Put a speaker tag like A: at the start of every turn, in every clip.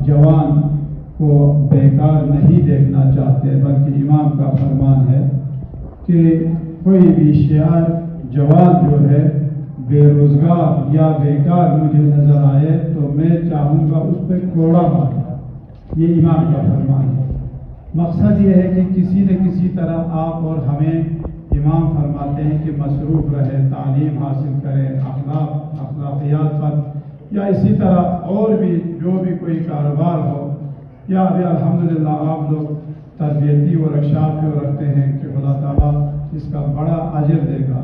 A: جوان کو بیکار نہیں دیکھنا چاہتے، بلکہ امام کا فرمان ہے کہ کوئی بھی شیعہ جوان جو ہے بے روزگار یا بیکار مجھے نظر آئے تو میں چاہوں گا اس پہ کوڑا مارے۔ یہ امام کا فرمان ہے۔ مقصد یہ ہے کہ کسی نہ کسی طرح آپ اور ہمیں امام فرماتے ہیں کہ مصروف رہے، تعلیم حاصل کریں، اخلاقیات پر، یا اسی طرح اور بھی جو بھی کوئی کاروبار ہو، یا ابھی الحمدللہ آپ لوگ تربیتی ورکشاپ جو رکھتے ہیں کہ اللہ تعالیٰ اس کا بڑا اجر دے گا۔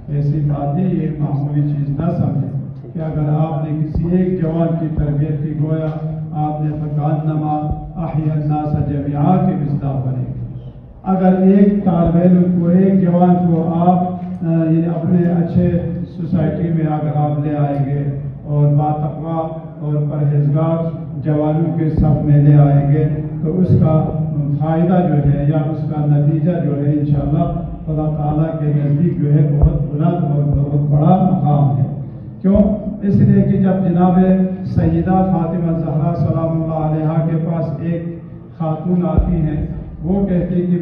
A: ایسی بات نہیں، یہ معمولی چیز نہ سمجھیں کہ اگر آپ نے کسی ایک جوان کی تربیت کی، گویا آپ نے فکانما احیا الناس جمیعا کے مصداق بنے گے۔ اگر ایک طالب علم کو، ایک جوان کو آپ یعنی اپنے اچھے سوسائٹی میں اگر آپ لے آئیں گے اور باتقوا اور پرہیزگار جوانوں کے صف میں لے آئیں گے تو اس کا فائدہ جو ہے یا اس کا نتیجہ جو ہے انشاءاللہ اللہ تعالیٰ کے نزدیک جو ہے بہت بلند اور بہت بڑا مقام ہے۔ کیوں؟ اس لیے کہ جب جناب سیدہ فاطمہ زہرا سلام اللہ علیہا کے پاس ایک خاتون آتی ہیں، وہ کہتی کہ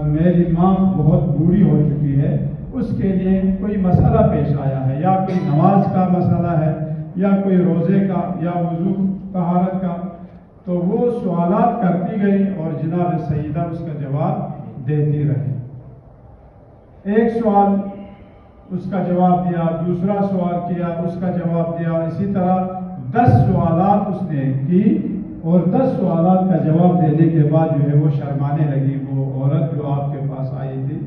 A: میری ماں بہت بوڑھی ہو چکی ہے، اس کے لیے کوئی مسئلہ پیش آیا ہے، یا کوئی نماز کا مسئلہ ہے، یا کوئی روزے کا، یا وضو طہارت کا، تو وہ سوالات کرتی گئی اور جناب سیدہ اس کا جواب دیتی رہی۔ ایک سوال اس کا جواب دیا، دوسرا سوال کیا، اس کا جواب دیا، اسی طرح 10 سوالات اس نے کی، اور 10 سوالات کا جواب دینے کے بعد جو ہے وہ شرمانے لگی۔ وہ عورت جو آپ کے پاس آئی تھی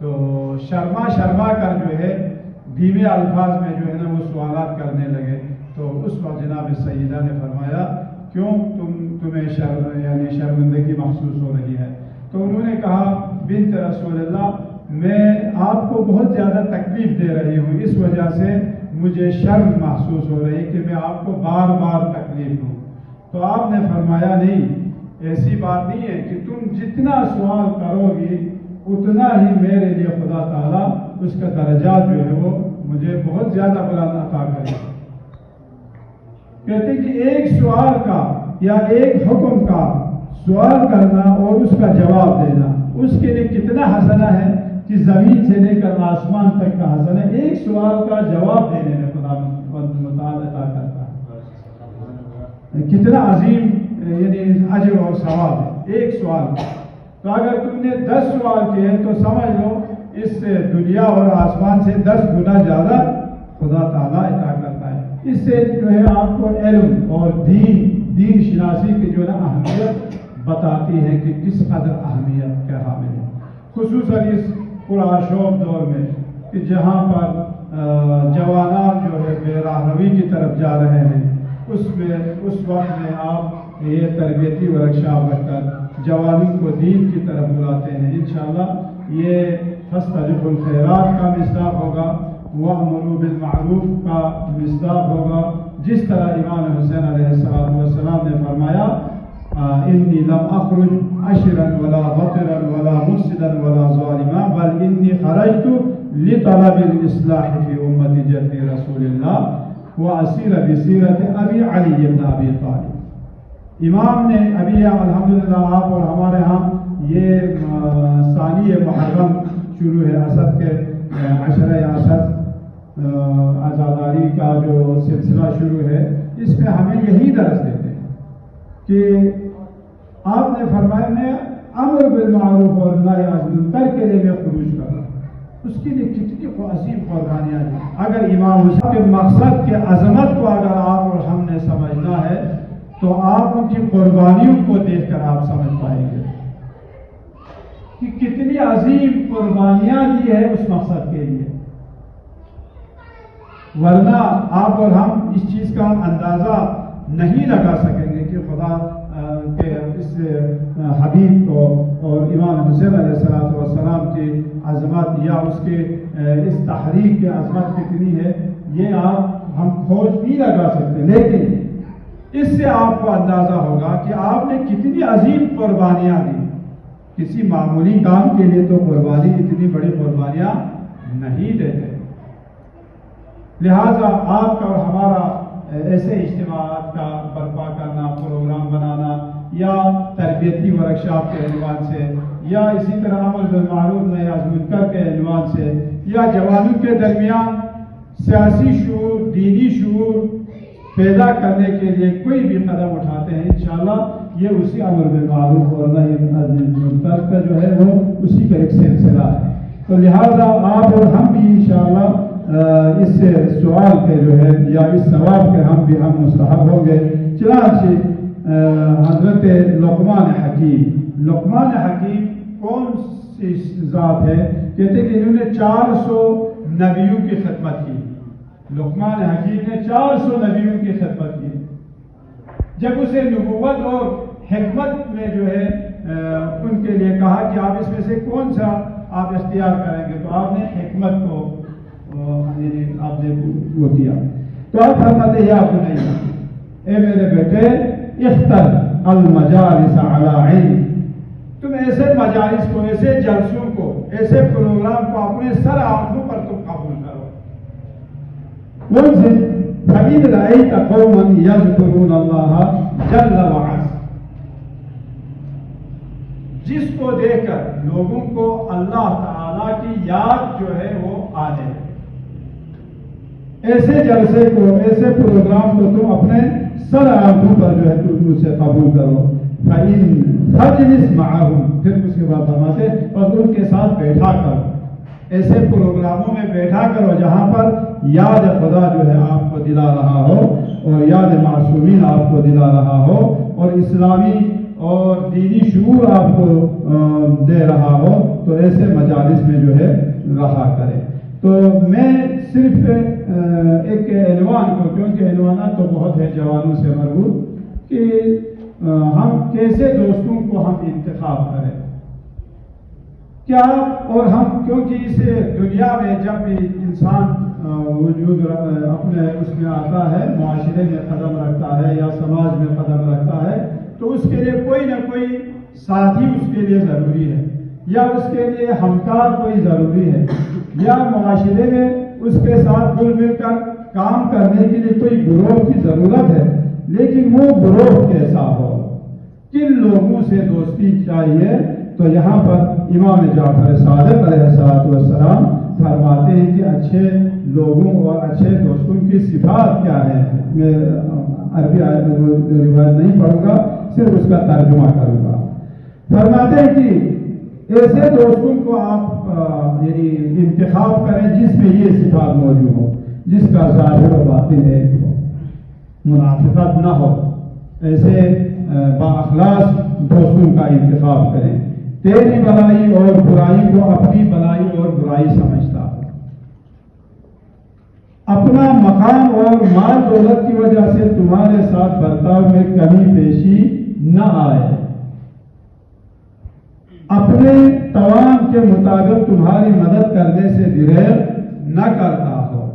A: تو شرما کر جو ہے دھیمے الفاظ میں جو ہے نا وہ سوالات کرنے لگے۔ تو اس وقت جناب سیدہ نے فرمایا کیوں تمہیں شرمندگی محسوس ہو رہی ہے؟ تو انہوں نے کہا بنت رسول اللہ، میں آپ کو بہت زیادہ تکلیف دے رہی ہوں، اس وجہ سے مجھے شرم محسوس ہو رہی ہے کہ میں آپ کو بار بار تکلیف دوں۔ تو آپ نے فرمایا نہیں، ایسی بات نہیں ہے کہ تم جتنا سوال کرو گی اتنا ہی میرے لیے خدا تعالیٰ اس کا درجات جو ہے وہ مجھے بہت زیادہ بلند عطا کرے۔ کہتے کہ ایک سوال کا یا ایک حکم کا سوال کرنا اور اس کا جواب دینا، اس کے لیے کتنا حسنہ ہے کہ زمین سے لے کر آسمان تک کا حسنہ ایک سوال کا جواب دینے میں خدا متعال عطا کرتا ہے۔ کتنا عظیم یعنی اجر اور ثواب ہے ایک سوال کا۔ تو اگر تم نے 10 سوال کیے تو سمجھ لو اس سے دنیا اور آسمان سے 10 گنا زیادہ خدا تعالیٰ عطا کرتا ہے۔ اس سے جو ہے آپ کو علم اور دین شناسی کی جو ہے نا اہمیت بتاتی ہے کہ کس قدر اہمیت کے حامل ہے، خصوصاً اس پرآشوب دور میں کہ جہاں پر جوانان جو ہے بے راہ روی کی طرف جا رہے ہیں، اس وقت میں آپ یہ تربیتی ورکشاپ رکھ کر جوانوں کو دین کی طرف بلاتے ہیں۔ انشاءاللہ یہ فاستبقوا الخیرات کا مصداق ہوگا، وَأْمُرُوا بِالْمَعْرُوفِ کا مصداق ہوگا، جس طرح امام حسین علیہ السلام نے فرمایا انی لم اخرج عشرا ولا بطرا ولا مفسدا ولا ظالما بل انی خرجت لطلب الاصلاح فی امت جد رسول اللہ واسیر بسیرت ابی علی بن ابی طالب۔ امام نے ابھی الحمدللہ آپ اور ہمارے ہاں یہ ثانی محرم شروع ہے، اسد کے عشرہ اسد عزاداری کا جو سلسلہ شروع ہے، اس میں ہمیں یہی درس دیتے ہیں کہ آپ نے فرمایا میں امر بالمعروف اور نہی عن المنکر کے لیے میں خروج کر رہا ہوں۔ اس کے لیے کتنی عظیم قربانیاں ہیں۔ اگر امام حسین کے مقصد کے عظمت کو اگر آپ اور ہم نے سمجھنا ہے تو آپ ان کی قربانیوں کو دیکھ کر آپ سمجھ پائیں گے کہ کتنی عظیم قربانیاں دی ہے اس مقصد کے لیے، ورنہ آپ اور ہم اس چیز کا اندازہ نہیں لگا سکیں گے کہ خدا کے اس حبیب کو اور امام حسین علیہ السلام کی عظمت یا اس کے اس تحریک کی عظمت کتنی ہے، یہ ہم کھوج نہیں لگا سکتے، لیکن اس سے آپ کو اندازہ ہوگا کہ آپ نے کتنی عظیم قربانیاں دی۔ کسی معمولی کام کے لیے تو قربانی اتنی بڑی قربانیاں نہیں دیتے، لہٰذا آپ کا اور ہمارا ایسے اجتماعات کا برپا کرنا، پروگرام یا تربیتی ورکشاپ کے عنوان سے، یا اسی طرح امر بالمعروف نہی عن المنکر کے عنوان سے، یا جوانوں کے درمیان سیاسی شعور، دینی شعور پیدا کرنے کے لیے کوئی بھی قدم اٹھاتے ہیں، انشاءاللہ یہ اسی امر بالمعروف اور نہی عن المنکر کا جو ہے وہ اسی کا ایک سلسلہ ہے۔ تو لہذا آپ اور ہم بھی انشاءاللہ اس سوال کے جو ہے یا اس ثواب کے ہم مستحق ہوں گے۔ چنانچہ حضرت لقمان حکیم کون سی ذات ہے؟ کہتے ہیں کہ انہوں نے 400 نبیوں کی خدمت کی۔ لقمان حکیم نے 400 نبیوں کی خدمت کی۔ جب اسے نبوت اور حکمت میں جو ہے ان کے لیے کہا کہ آپ اس میں سے کون سا آپ اختیار کریں گے، تو آپ نے حکمت کو آپ نے وہ کیا۔ تو آپ فرماتے ہیں یا بنی، اے میرے بیٹے، اختر المجالس علی علم، تم ایسے مجالس کو، ایسے جلسوں کو، ایسے پروگرام کو اپنے سر آنکھوں پر تم قبول کرو۔ وانزل فإن رأيت قوما يذكرون الله جل وعز، جس کو دیکھ کر لوگوں کو اللہ تعالی کی یاد جو ہے وہ آ جائے، ایسے جلسے کو، ایسے پروگرام کو تم اپنے سر آنکھوں پر جو ہے تم اسے قبول کرو۔ فَجْلِسْ مَعَهُمْ، پھر اس کے بعد فرماتے اور ان کے ساتھ بیٹھا کرو، ایسے پروگراموں میں بیٹھا کرو جہاں پر یاد خدا جو ہے آپ کو دلا رہا ہو، اور یاد معصومین آپ کو دلا رہا ہو، اور اسلامی اور دینی شعور آپ کو دے رہا ہو، تو ایسے مجالس میں جو ہے رہا کرے۔ تو میں صرف ایک عنوان کو، کیونکہ عنوانات تو بہت ہے جوانوں سے مربوط، کہ ہم کیسے دوستوں کو ہم انتخاب کریں، کیا اور ہم، کیونکہ اس دنیا میں جب بھی انسان وجود اپنے اس میں آتا ہے، معاشرے میں قدم رکھتا ہے یا سماج میں قدم رکھتا ہے، تو اس کے لیے کوئی نہ کوئی ساتھی اس کے لیے ضروری ہے، یا اس کے لیے ہمکار کوئی ضروری ہے، یا معاشرے میں اس کے ساتھ گل مل کر کام کرنے کے لیے کوئی گروہ کی ضرورت ہے۔ لیکن وہ گروہ کیسا ہو، کن لوگوں سے دوستی چاہیے؟ تو یہاں پر امام جعفر صادق علیہ السلام فرماتے ہیں کہ اچھے لوگوں اور اچھے دوستوں کی صفات کیا ہے۔ میں عربی روایت نہیں پڑھوں گا، صرف اس کا ترجمہ کروں گا۔ فرماتے ہیں کہ ایسے دوستوں کو آپ یعنی انتخاب کریں جس میں یہ صفات موجود ہو، جس کا ظاہر و باطن ایک ہو، منافقت نہ ہو، ایسے بااخلاص دوستوں کا انتخاب کریں۔ تیری بلائی اور برائی کو اپنی بلائی اور برائی سمجھتا ہو، اپنا مقام اور مال دولت کی وجہ سے تمہارے ساتھ برتاؤ میں کمی پیشی نہ آئے، اپنے توان کے مطابق تمہاری مدد کرنے سے دریغ نہ کرتا ہو،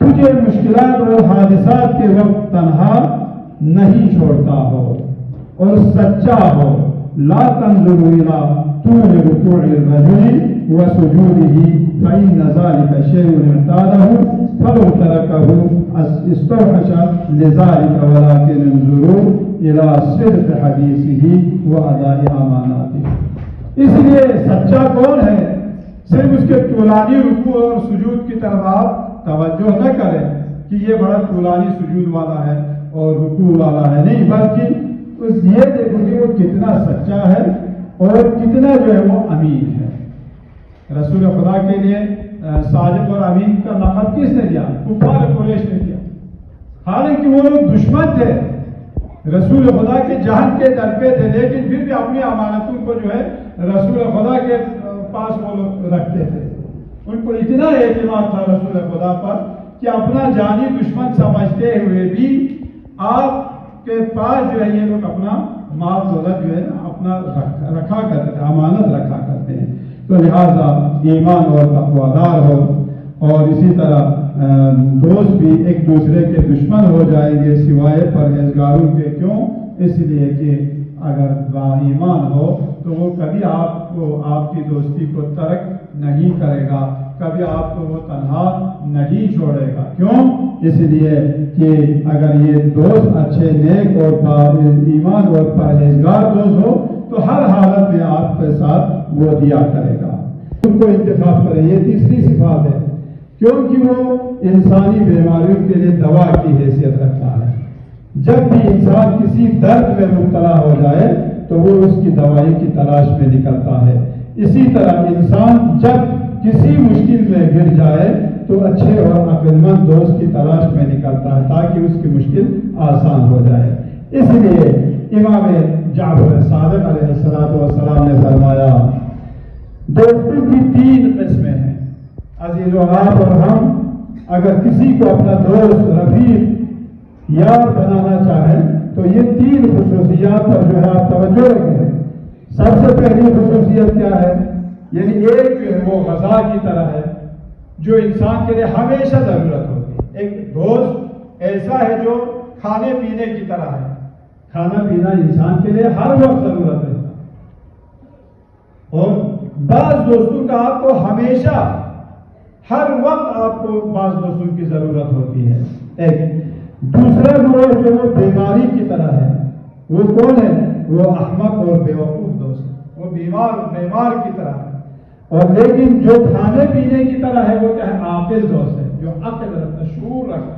A: تجھے مشکلات اور حادثات کے وقت تنہا نہیں چھوڑتا ہو، اور سچا ہو۔ لا تنظر إلى طول ركوع الرجل وسجوده فإن ذلك شيء اعتاده فلو تركه استوحش لذلك، ولكن انظروا إلى صدق حديثه وأداء أماناته۔ اس لیے سچا کون ہے؟ صرف اس کے طولانی رکوع اور سجود کی طرف آپ توجہ نہ کریں کہ یہ بڑا طولانی سجود والا ہے اور رکوع والا ہے، نہیں، بلکہ یہ دیکھو کہ وہ کتنا سچا ہے اور کتنا جو ہے وہ امین ہے۔ رسول خدا کے لیے صادق اور امین کا لقب کس نے دیا؟ کفار قریش نے دیا، حالانکہ وہ لوگ دشمن تھے، رسول خدا کے جہان کے در پہ تھے، لیکن پھر بھی اپنی امانتوں کو جو ہے رسول خدا کے پاس وہ لوگ رکھتے تھے۔ ان کو اتنا اعتماد تھا رسول خدا پر کہ اپنا جانی دشمن سمجھتے ہوئے بھی آپ کے پاس جو ہے یہ لوگ اپنا مال دولت جو ہے اپنا رکھا کرتے تھے، امانت رکھا کرتے ہیں۔ تو لہذا ایمان اور تقویدار ہو، اور اسی طرح دوست بھی ایک دوسرے کے دشمن ہو جائیں گے سوائے پرہیزگاروں کے، کیوں؟ اس لیے کہ اگر با ایمان ہو تو وہ کبھی آپ کی دوستی کو ترک نہیں کرے گا، کبھی آپ کو وہ تنہا نہیں چھوڑے گا۔ کیوں؟ اس لیے کہ اگر یہ دوست اچھے نیک اور ایمان اور پرہیزگار دوست ہو تو ہر حالت میں آپ کے ساتھ وہ دیا کرے گا، ان کو انتخاب کرے۔ یہ تیسری صفات ہے، کیونکہ وہ انسانی بیماریوں کے لیے دوا کی حیثیت رکھتا ہے۔ جب بھی انسان کسی درد میں مبتلا ہو جائے تو وہ اس کی دوائی کی تلاش میں نکلتا ہے۔ اسی طرح انسان جب کسی مشکل میں گر جائے تو اچھے اور عقل مند دوست کی تلاش میں نکلتا ہے تاکہ اس کی مشکل آسان ہو جائے۔ اس لیے امام جعفر صادق علیہ السلام نے فرمایا، دوستوں کی 3 قسمیں ہیں۔ عزیزو، آپ اور ہم اگر کسی کو اپنا دوست، رفیق، یار بنانا چاہیں تو یہ 3 خصوصیات پر جو ہے آپ توجہ رکھیں۔ سب سے پہلی خصوصیت کیا ہے؟ یعنی ایک جو ہے وہ غذا کی طرح ہے جو انسان کے لیے ہمیشہ ضرورت ہوتی ہے۔ ایک دوست ایسا ہے جو کھانے پینے کی طرح ہے، کھانا پینا انسان کے لیے ہر وقت ضرورت ہے، اور بعض دوستوں کا آپ کو ہمیشہ ہر وقت آپ کو بعض دوستوں کی ضرورت ہوتی ہے۔ ایک دوسرا گروہ جو وہ بیماری کی طرح ہے، وہ کون ہے؟ وہ احمق اور بیوقوف دوست ہے، وہ بیمار کی طرح ہے۔ اور لیکن جو کھانے پینے کی طرح ہے وہ کیا ہے؟ عاقل دوست ہے، جو عقل رکھتا، شعور رکھتا۔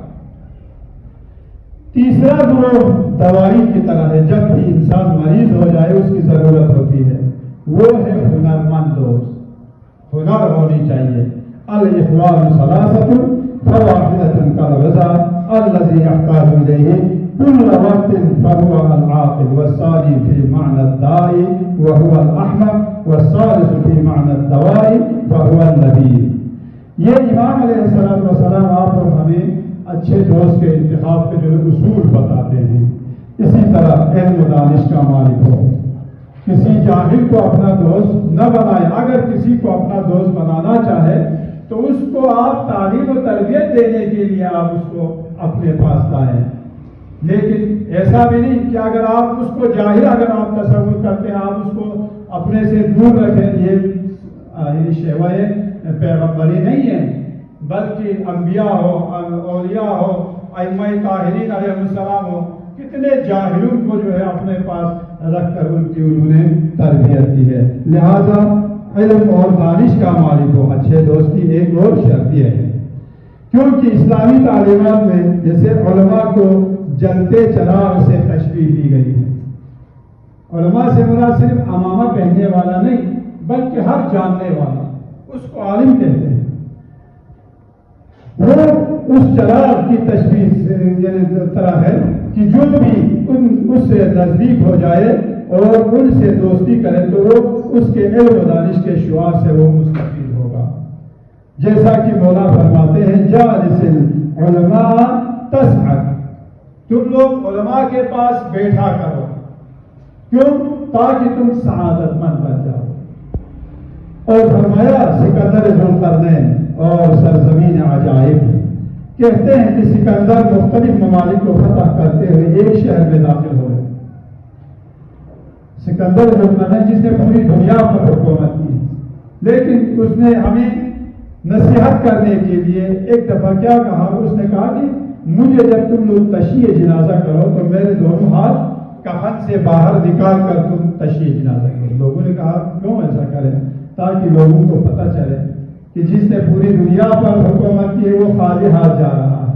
A: تیسرا گروہ دوائی کی طرح ہے، جب بھی انسان مریض ہو جائے اس کی ضرورت ہوتی ہے، وہ ہے ہنرمند دوست، ہنر ہونی چاہیے۔ الاخوان ثلاثۃ فواحدۃ کالغذاء الذی یحتاج الیہ کل وقت فهو العاقل، والثانی فی معنی الداء وهو الاحمق، والثالث فی معنی الدواء فهو النبیل۔ یہ امام علیہ السلام آپ اور ہمیں اچھے دوست کے انتخاب کے جو اصول بتاتے ہیں۔ اسی طرح علم و دانش کا مالک ہو، کسی جاہل کو اپنا دوست نہ بنائے۔ اگر کسی کو اپنا دوست بنانا چاہے تو اس کو آپ تعلیم و تربیت دینے کے لیے آپ اس کو اپنے پاس لائیں، لیکن ایسا بھی نہیں کہ اگر آپ اس کو جاہل اگر آپ تصور کرتے ہیں آپ اس کو اپنے سے دور رکھیں۔ یہ شیوائے پیغمبری نہیں ہے، بلکہ انبیاء ہو، اولیاء ہو، ائمہ طاہرین علیہ السلام ہو، کتنے جاہلوں کو جو ہے اپنے پاس رکھ کر ان کی انہوں نے تربیت کی ہے۔ لہذا علم اور دانش کا مالک ہو۔ اچھے دوست کی ایک اور شرط یہ ہے، کیونکہ اسلامی تعلیمات میں جیسے علماء کو جلتے چراغ سے تشبیہ دی گئی ہے۔ علماء سے مراد صرف عمامہ پہننے والا نہیں بلکہ ہر جاننے والا، اس کو عالم کہتے ہیں۔ وہ اس چراغ کی تشبیہ طرح ہے کہ جو بھی اس سے نزدیک ہو جائے اور ان سے دوستی کرے تو وہ اس کے علم و دانش کے شعاع سے وہ مستفید ہوگا۔ جیسا کہ مولا فرماتے ہیں، جالس العلماء تسعد، تم لوگ علماء کے پاس بیٹھا کرو، کیوں؟ تاکہ تم سعادت مند بن جاؤ۔ اور فرمایا سکندر ذوالقرنین اور سرزمین عجائب، کہتے ہیں کہ سکندر مختلف ممالک کو فتح کرتے ہوئے ایک شہر میں داخل ہوئے۔ سکندر ذوالقرنین جس نے پوری دنیا پر حکومت کی، لیکن اس نے ہمیں نصیحت کرنے کے لیے ایک دفعہ کیا کہا؟ اس نے کہا کہ مجھے جب تم لوگ تشییع جنازہ کرو تو میرے دونوں ہاتھ کفن سے باہر نکال کر تم تشییع جنازہ کرو۔ لوگوں نے کہا کیوں ایسا کریں؟ تاکہ لوگوں کو پتہ چلے کہ جس نے پوری دنیا پر حکومت کی ہے وہ خالی ہاتھ جا رہا ہے۔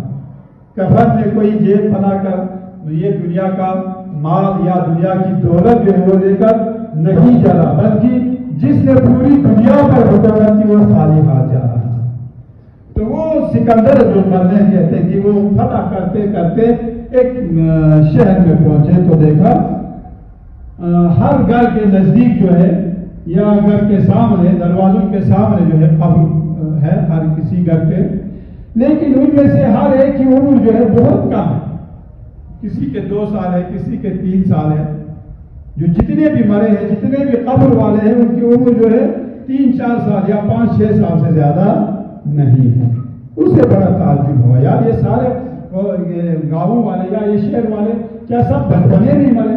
A: کفن میں کوئی جیب بنا کر یہ دنیا کا مال یا دنیا کی دولت جو ہے وہ لے کر نہیں چلا، بلکہ جس نے پوری دنیا پر حکومت کی وہ خالی ہاتھ جا رہا ہے۔ تو وہ سکندر ذوالقرنین کہتے ہیں کہ وہ فتح کرتے کرتے ایک شہر میں پہنچے تو دیکھا ہر گھر کے نزدیک جو ہے یا گھر کے سامنے، دروازوں کے سامنے جو ہے قبر ہے ہر کسی گھر پہ، لیکن ان میں سے ہر ایک کی عمر جو ہے بہت کم ہے۔ کسی کے 2 سال ہے، کسی کے 3 سال ہے۔ جو جتنے بھی مرے ہیں، جتنے بھی قبر والے ہیں، ان کی عمر جو ہے 3-4 سال یا 5-6 سال سے زیادہ نہیں ہے۔ اسے بڑا تعجب ہوا، یار یہ سارے گاؤں والے یا یہ شہر والے کیا سب بچپنے نہیں مرے؟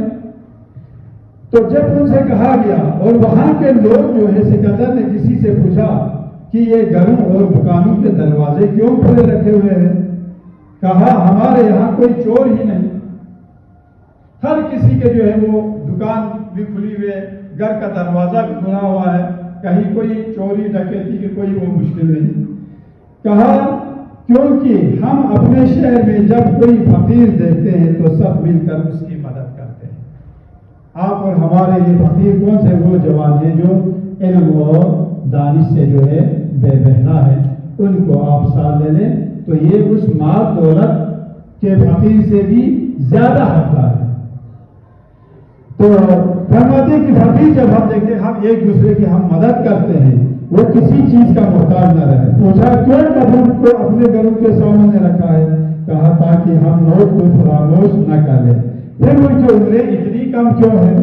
A: تو جب ان سے کہا گیا اور وہاں کے لوگ جو ہے سکندر نے کسی سے پوچھا کہ یہ گھروں اور دکانوں کے دروازے کیوں کھلے رکھے ہوئے ہیں؟ کہا ہمارے یہاں کوئی چور ہی نہیں، ہر کسی کے جو ہے وہ دکان بھی کھلی ہوئی ہے، گھر کا دروازہ بھی کھلا ہوا ہے، کہیں کوئی چوری ڈکیتی کی کوئی وہ مشکل نہیں۔ کہا کیونکہ ہم اپنے شہر میں جب کوئی فقیر دیکھتے ہیں تو سب مل کر اس کی مدد کرتے ہیں۔ آپ اور ہمارے لیے فقیر کون سے؟ وہ جوان ہیں جو علم اور دانش سے جو ہے بے بہنا ہے، ان کو آپ ساتھ لے لیں تو یہ اس مال دولت کے فقیر سے بھی زیادہ حقدار ہے۔ تو فرماتے ہیں کہ فقیر جب ہم دیکھتے ہیں ہم ایک دوسرے کی ہم مدد کرتے ہیں، وہ کسی چیز کا محتاج نہ رہے۔ پوچھا کیوں قبر کو اپنے گھروں کے سامنے رکھا ہے؟ کہا تاکہ ہم نوٹ کو فراموش نہ کر لیں۔ پھر ان کی عمریں اتنی کم کیوں ہے؟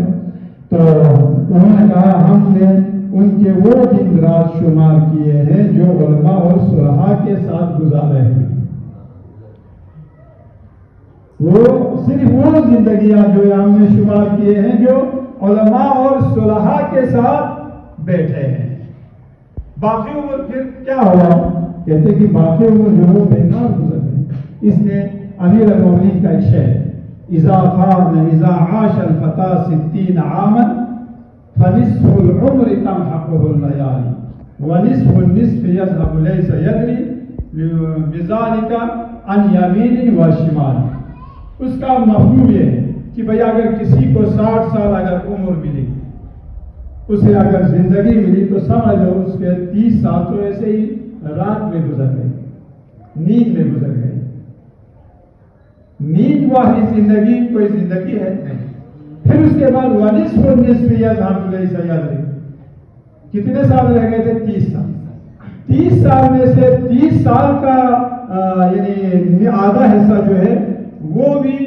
A: تو انہوں نے کہا ہم نے ان کے وہ دن رات شمار کیے ہیں جو علماء اور صلحاء کے ساتھ گزارے ہیں۔ وہ صرف وہ زندگیاں جو ہم نے شمار کیے ہیں جو علماء اور صلحاء کے ساتھ بیٹھے ہیں۔ باقی عمر پھر کیا ہوا؟ کہتے کہ باقی عمر جو وہ بیکار گزر گئی۔ اس نے امیر المومنین کا ایک شعر اذا عاش الفتى 60 عاما فنصف العمر تمحقه الليالي ونصف النصف يذهب ليس يدري بذلك عن يمين وشمال۔ اس کا مفہوم یہ ہے کہ بھئی اگر کسی کو 60 سال اگر عمر ملی، اسے اگر زندگی ملی تو سمجھ لو اس کے 30 سال تو ایسے ہی رات میں گزر گئی، نیند میں گزر گئی۔ نیند والی زندگی کوئی زندگی ہے نہیں۔ پھر اس کے بعد ونصف النصف یذهب ليس يدري، کتنے سال رہ گئے تھے؟ 30 سال۔ 30 سال میں سے 30 سال کا یعنی آدھا حصہ جو ہے وہ بھی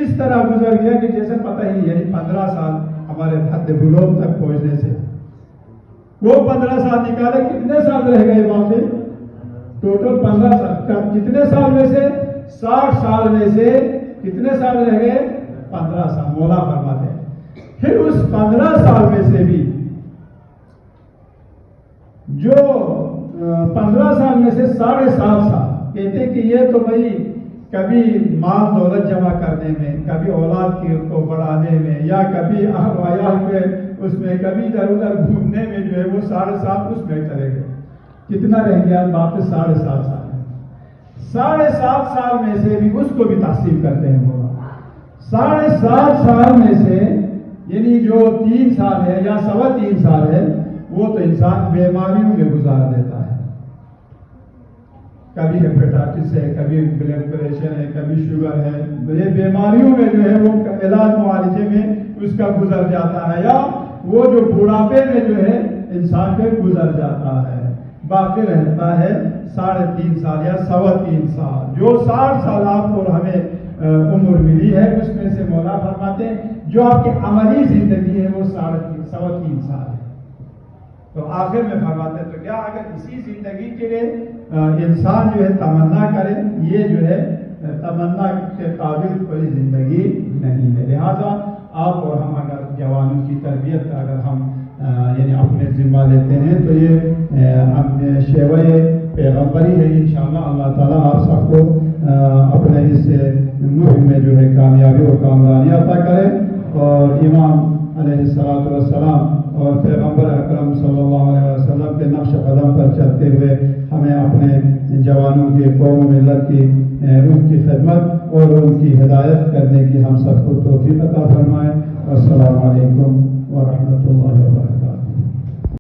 A: اس طرح گزر گیا کہ جیسے پتہ ہی نہیں، یعنی 15 سال ہمارے حد بلوغ تک پہنچنے سے وہ 15 سال نکالے، کتنے سال رہ گئے باقی؟ ٹوٹل 15 سال۔ کتنے سال میں سے؟ 60 سال میں سے کتنے سال رہ گئے؟ 15 سال۔ مولا فرماتے ہیں پھر اس 15 سال میں سے بھی جو 15 سال میں سے 7.5 سال کہتے کہ یہ تو بھائی کبھی مال دولت جمع کرنے میں، کبھی اولاد کو بڑھانے میں، یا کبھی اہل وعیال کے اس میں، کبھی ادھر ادھر گھومنے میں جو ہے وہ 7.5 اس میں چلے گئے۔ کتنا رہ گیا؟ واپس 7.5 سال۔ 7.5 سال میں سے بھی اس کو بھی تقسیم کرتے ہیں مولا۔ 7.5 سال میں سے یعنی جو 3 سال ہے یا 3.25 سال ہے وہ تو انسان بیماریوں میں گزار دیتا ہے۔ کبھی ہیپیٹائٹس ہے، کبھی بلڈ پریشر ہے، کبھی شوگر ہے، یہ بیماریوں میں جو ہے وہ علاج معالجے میں اس کا گزر جاتا ہے، یا وہ جو بڑھاپے میں جو ہے انسان پہ گزر جاتا ہے۔ باقی رہتا ہے 3.5 سال یا 3.25 سال۔ جو 60 سال آپ کو ہمیں عمر ملی ہے اس میں سے مولا فرماتے ہیں جو آپ کی عملی زندگی ہے وہ 3.5 سال ہے۔ تو آخر میں فرماتے ہیں تو کیا اگر اسی زندگی کے لیے انسان جو ہے تمنا کرے، یہ جو ہے تمنا کے قابل کوئی زندگی نہیں ہے۔ لہذا آپ اور ہم اگر جوانوں کی تربیت کا اگر ہم یعنی اپنے ذمہ لیتے ہیں تو یہ شیوہ پیغمبری ہے۔ انشاءاللہ اللہ تعالیٰ آپ سب کو اپنے اس مہم میں جو ہے کامیابی اور کامرانی عطا کرے، اور امام علیہ السلام اور پیغمبر اکرم صلی اللہ علیہ وسلم کے نقش قدم پر چلتے ہوئے ہمیں اپنے جوانوں کی قوم و ملت کی ان کی خدمت اور ان کی ہدایت کرنے کی ہم سب کو توفیق عطا فرمائے۔ السلام علیکم ورحمۃ اللہ وبرکاتہ۔